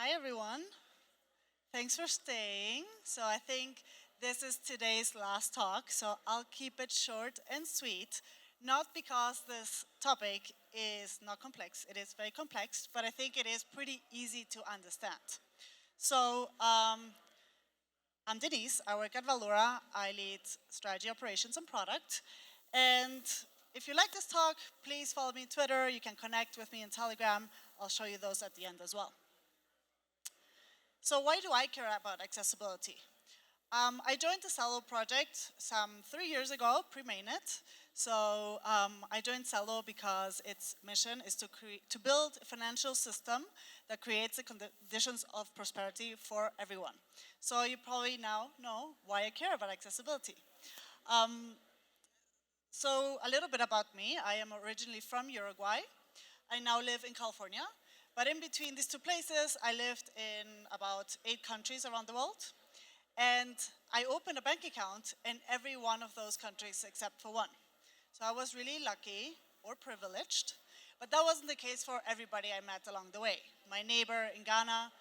Hi, everyone. Thanks for staying. So I think this is today's last talk, so I'll keep it short and sweet. Not because this topic is not complex, it is very complex, but I think it is pretty easy to understand. So I'm Denise, I work at Valora, I lead strategy, operations, and product. And if you like this talk, please follow me on Twitter, you can connect with me in Telegram, I'll show you those at the end as well. So why do I care about accessibility? I joined the Cello project some 3 years ago, pre-mainnet. So I joined Cello because its mission is to build a financial system that creates the conditions of prosperity for everyone. So you probably now know why I care about accessibility. So a little bit about me. I am originally from Uruguay. I now live in California. But in between these two places, I lived in about 8 countries around the world. And I opened a bank account in every one of those countries except for one. So I was really lucky or privileged. But that wasn't the case for everybody I met along the way. My neighbor in Ghana,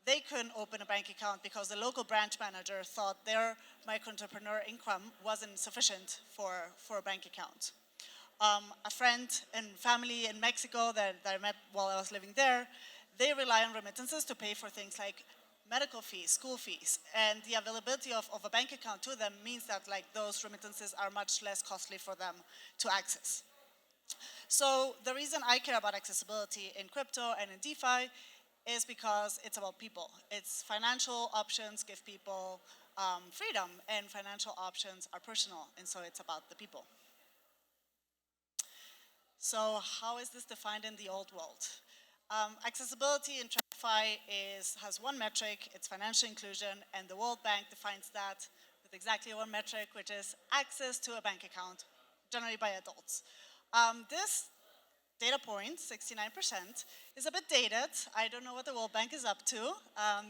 they couldn't open a bank account because the local branch manager thought their micro-entrepreneur income wasn't sufficient for a bank account. A friend and family in Mexico that I met while I was living there, they rely on remittances to pay for things like medical fees, school fees, and the availability of a bank account to them means that those remittances are much less costly for them to access. So the reason I care about accessibility in crypto and in DeFi is because it's about people. It's financial options give people freedom, and financial options are personal, and so it's about the people. So how is this defined in the old world? Accessibility in TradFi has one metric, it's financial inclusion, and the World Bank defines that with exactly one metric, which is access to a bank account, generally by adults. This data point, 69%, is a bit dated. I don't know what the World Bank is up to. I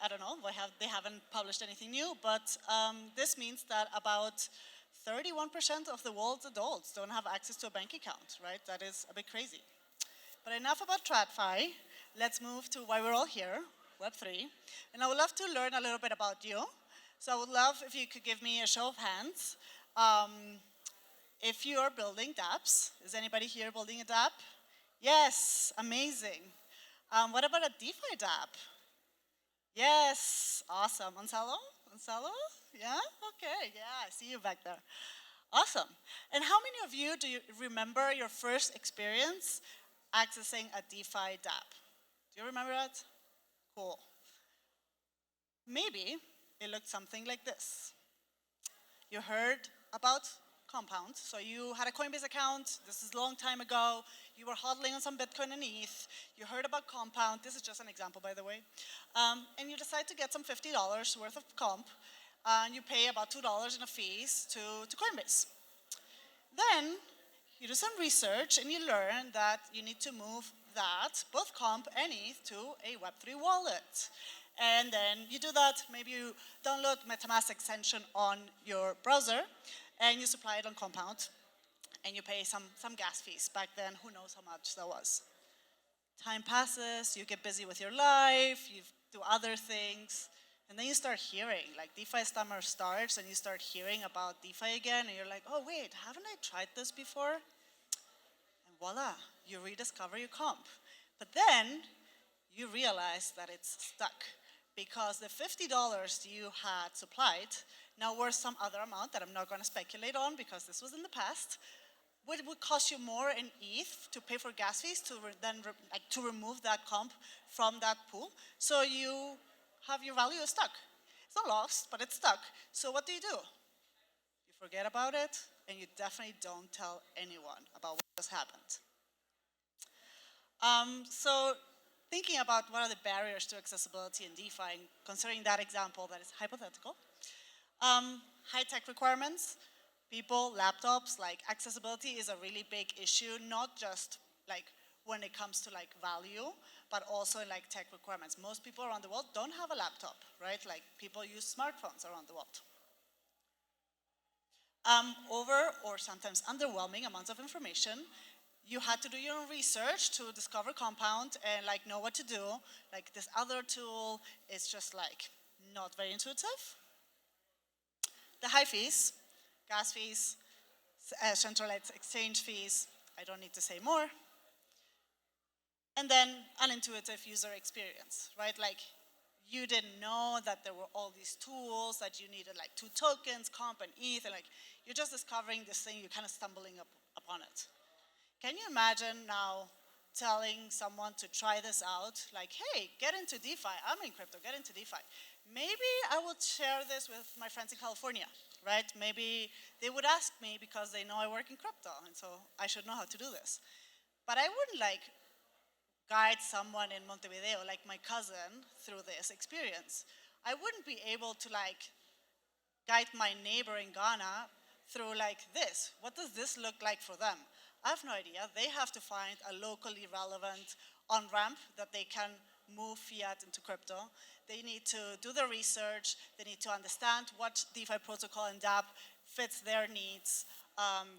don't know, they haven't published anything new, but this means that about 31% of the world's adults don't have access to a bank account, right? That is a bit crazy. But enough about TradFi. Let's move to why we're all here, Web3. And I would love to learn a little bit about you. So I would love if you could give me a show of hands. If you are building dApps, is anybody here building a dApp? Yes, amazing. What about a DeFi dApp? Yes, awesome. Onsalo? Onsalo? Yeah? Okay, yeah, I see you back there. Awesome. And how many of you do you remember your first experience accessing a DeFi dApp? Do you remember that? Cool. Maybe it looked something like this. You heard about Compound. So you had a Coinbase account. This is a long time ago. You were hodling on some Bitcoin and ETH. You heard about Compound. This is just an example, by the way. And you decide to get some $50 worth of comp. And you pay about $2 in a fees to Coinbase. Then you do some research and you learn that you need to move that, both comp and ETH, to a Web3 wallet. And then you do that, maybe you download MetaMask extension on your browser, and you supply it on Compound, and you pay some gas fees. Back then, who knows how much that was. Time passes, you get busy with your life, you do other things, and then you start hearing, like DeFi summer starts, and you start hearing about DeFi again, and you're like, oh wait, haven't I tried this before? And voila, you rediscover your comp. But then, you realize that it's stuck because the $50 you had supplied, now worth some other amount that I'm not going to speculate on because this was in the past, would cost you more in ETH to pay for gas fees to remove that comp from that pool. So you have your value is stuck. It's not lost, but it's stuck. So what do? You forget about it, and you definitely don't tell anyone about what just happened. So thinking about what are the barriers to accessibility in DeFi, and considering that example that is hypothetical, high-tech requirements, people, laptops, accessibility is a really big issue, not just when it comes to value, but also in tech requirements. Most people around the world don't have a laptop, right? People use smartphones around the world. Over or sometimes underwhelming amounts of information. You had to do your own research to discover Compound and like know what to do. Like this other tool is just like not very intuitive. The high fees, gas fees, centralized exchange fees, I don't need to say more. And then unintuitive user experience, right? Like you didn't know that there were all these tools, that you needed like 2 tokens, comp and ETH, and like you're just discovering this thing, you're kind of stumbling upon it. Can you imagine now telling someone to try this out, like, hey, get into DeFi, I'm in crypto, get into DeFi. Maybe I would share this with my friends in California, right? Maybe they would ask me because they know I work in crypto, and so I should know how to do this. But I wouldn't like guide someone in Montevideo, like my cousin, through this experience. I wouldn't be able to like guide my neighbor in Ghana through like this. What does this look like for them? I have no idea. They have to find a locally relevant on-ramp that they can move fiat into crypto. They need to do the research. They need to understand what DeFi protocol and dApp fits their needs.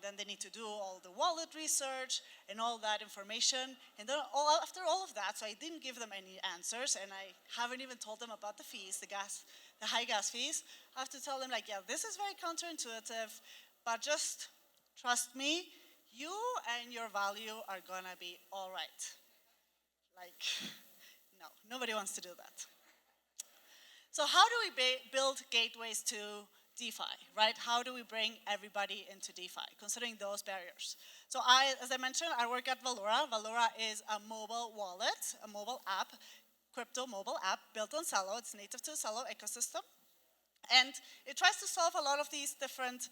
Then they need to do all the wallet research and all that information. And then after all of that, so I didn't give them any answers, and I haven't even told them about the fees, the high gas fees. I have to tell them like, yeah, this is very counterintuitive, but just trust me, you and your value are gonna be all right. Like, no, nobody wants to do that. So how do we build gateways to DeFi, right? How do we bring everybody into DeFi, considering those barriers? So as I mentioned, I work at Valora. Valora is a mobile wallet, a mobile app, crypto mobile app built on Celo. It's native to the Celo ecosystem. And it tries to solve a lot of these different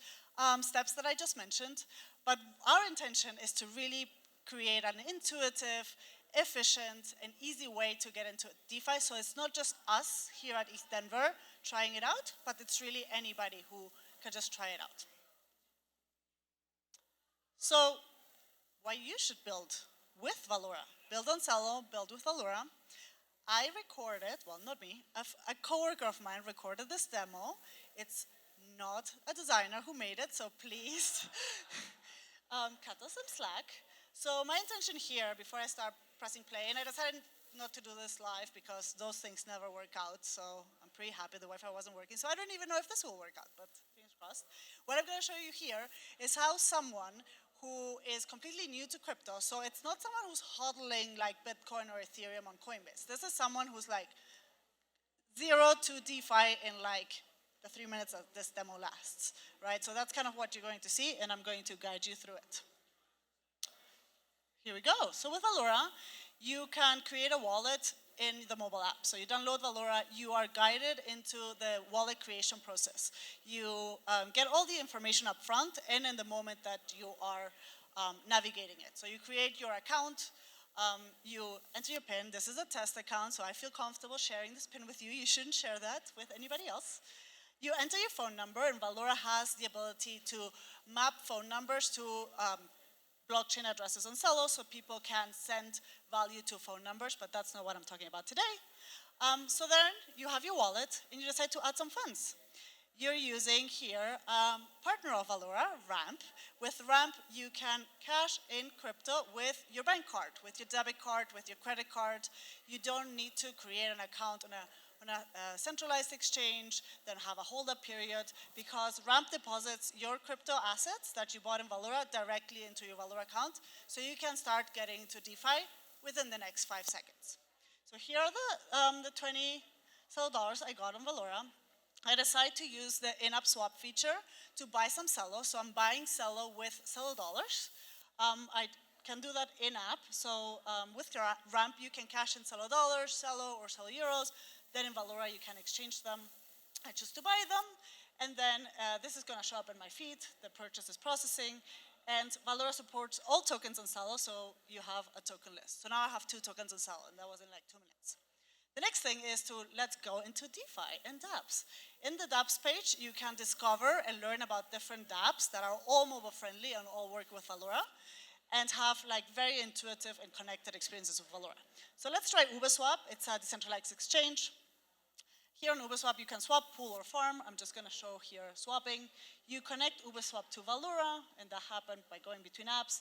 steps that I just mentioned. But our intention is to really create an intuitive, efficient, and easy way to get into DeFi. So it's not just us here at East Denver trying it out, but it's really anybody who can just try it out. So why you should build with Valora. Build on Celo, build with Valora. I recorded, well, not me, a coworker of mine recorded this demo. It's not a designer who made it, so please cut us some slack. So my intention here, before I start pressing play, and I decided not to do this live because those things never work out, so I'm pretty happy the Wi-Fi wasn't working, so I don't even know if this will work out, but fingers crossed. What I'm going to show you here is how someone who is completely new to crypto, so it's not someone who's hodling like Bitcoin or Ethereum on Coinbase. This is someone who's like 0 to DeFi in like the 3 minutes that this demo lasts, right? So that's kind of what you're going to see, and I'm going to guide you through it. Here we go. So with Valora, you can create a wallet in the mobile app. So you download Valora, you are guided into the wallet creation process. You get all the information up front and in the moment that you are navigating it. So you create your account, you enter your PIN. This is a test account, so I feel comfortable sharing this PIN with you. You shouldn't share that with anybody else. You enter your phone number, and Valora has the ability to map phone numbers to blockchain addresses on Celo, so people can send value to phone numbers, but that's not what I'm talking about today. So then you have your wallet, and you decide to add some funds. You're using here partner of Valora, Ramp. With Ramp, you can cash in crypto with your bank card, with your debit card, with your credit card. You don't need to create an account on a centralized exchange, then have a hold-up period, because Ramp deposits your crypto assets that you bought in Valora directly into your Valora account, so you can start getting into DeFi within the next 5 seconds. So here are the 20 Celo dollars I got on Valora. I decided to use the in-app swap feature to buy some Celo, so I'm buying Celo with Celo dollars. I can do that in-app, so with Ramp, you can cash in Celo dollars, Celo, or Celo euros. Then in Valora, you can exchange them. I choose to buy them, and then this is going to show up in my feed. The purchase is processing, and Valora supports all tokens on Celo, so you have a token list. So now I have 2 tokens on Celo, and that was in like 2 minutes. The next thing is to let's go into DeFi and dApps. In the dApps page, you can discover and learn about different dApps that are all mobile friendly and all work with Valora, and have like very intuitive and connected experiences with Valora. So let's try Uberswap. It's a decentralized exchange. Here on Uberswap, you can swap, pool, or farm. I'm just going to show here swapping. You connect Uberswap to Valora, and that happened by going between apps.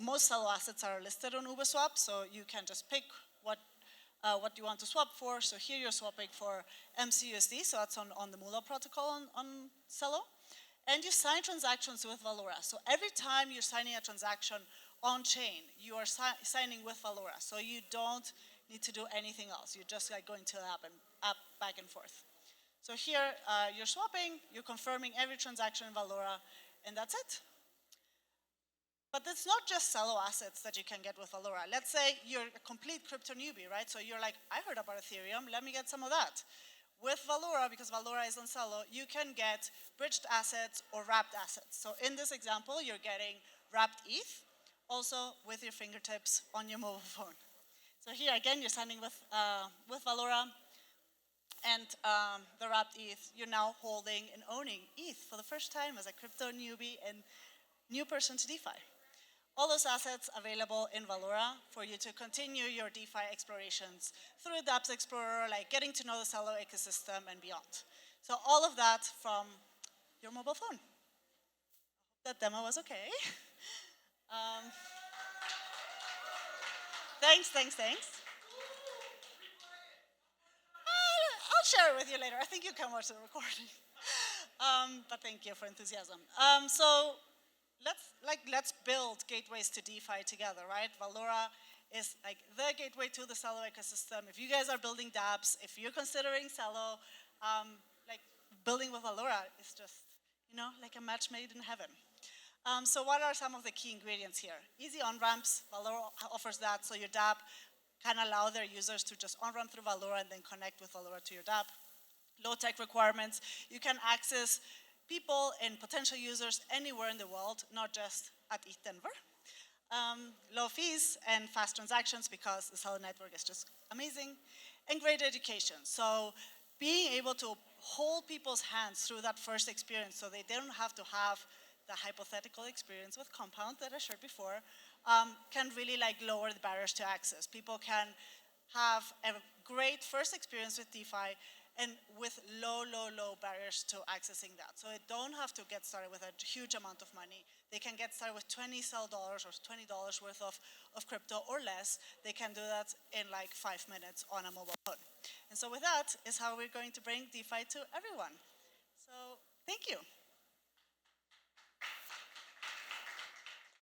Most Celo assets are listed on Uberswap, so you can just pick what you want to swap for. So here you're swapping for MCUSD, so that's on the Moolah protocol on Celo. And you sign transactions with Valora. So every time you're signing a transaction on chain, you are signing with Valora. So you don't need to do anything else. You're just like going to the app back and forth. So here you're swapping, you're confirming every transaction in Valora, and that's it. But it's not just Celo assets that you can get with Valora. Let's say you're a complete crypto newbie, right? So you're like, I heard about Ethereum, let me get some of that. With Valora, because Valora is on Celo, you can get bridged assets or wrapped assets. So in this example, you're getting wrapped ETH, also with your fingertips on your mobile phone. So here again, you're signing with Valora, and the wrapped ETH, you're now holding and owning ETH for the first time as a crypto newbie and new person to DeFi. All those assets available in Valora for you to continue your DeFi explorations through dApps Explorer, like getting to know the Celo ecosystem and beyond. So all of that from your mobile phone. That demo was okay. Thanks. I'll share it with you later. I think you can watch the recording. But thank you for enthusiasm. So let's build gateways to DeFi together, right? Valora is like the gateway to the Celo ecosystem. If you guys are building dApps, if you're considering Celo, like building with Valora is just, like a match made in heaven. So what are some of the key ingredients here? Easy on-ramps. Valora offers that, so your dApp can allow their users to just on-ramp through Valora and then connect with Valora to your dApp. Low-tech requirements. You can access people and potential users anywhere in the world, not just at ETH Denver. Low fees and fast transactions because the Celo network is just amazing. And great education. So being able to hold people's hands through that first experience so they don't have to have the hypothetical experience with Compound that I shared before, can really lower the barriers to access. People can have a great first experience with DeFi and with low barriers to accessing that. So they don't have to get started with a huge amount of money. They can get started with $20 or $20 worth of crypto or less. They can do that in 5 minutes on a mobile phone. And so with that is how we're going to bring DeFi to everyone. So thank you.